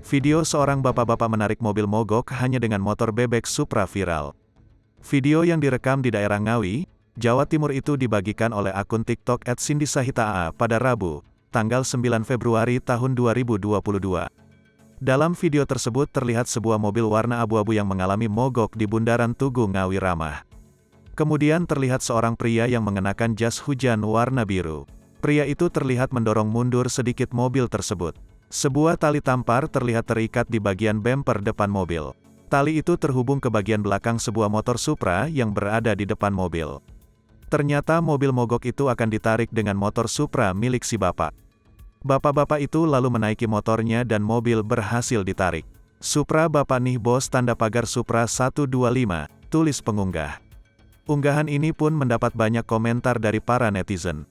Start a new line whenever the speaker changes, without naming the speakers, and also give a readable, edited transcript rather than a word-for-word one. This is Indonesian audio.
Video seorang bapak-bapak menarik mobil mogok hanya dengan motor bebek Supra viral. Video yang direkam di daerah Ngawi, Jawa Timur itu dibagikan oleh akun TikTok @cindysahitaa pada Rabu, tanggal 9 Februari tahun 2022. Dalam video tersebut terlihat sebuah mobil warna abu-abu yang mengalami mogok di Bundaran Tugu Ngawi Ramah. Kemudian terlihat seorang pria yang mengenakan jas hujan warna biru. Pria itu terlihat mendorong mundur sedikit mobil tersebut. Sebuah tali tampar terlihat terikat di bagian bemper depan mobil. Tali itu terhubung ke bagian belakang sebuah motor Supra yang berada di depan mobil. Ternyata mobil mogok itu akan ditarik dengan motor Supra milik si bapak. Bapak-bapak itu lalu menaiki motornya dan mobil berhasil ditarik. "Supra bapak nih bos," tanda pagar Supra 125, tulis pengunggah. Unggahan ini pun mendapat banyak komentar dari para netizen.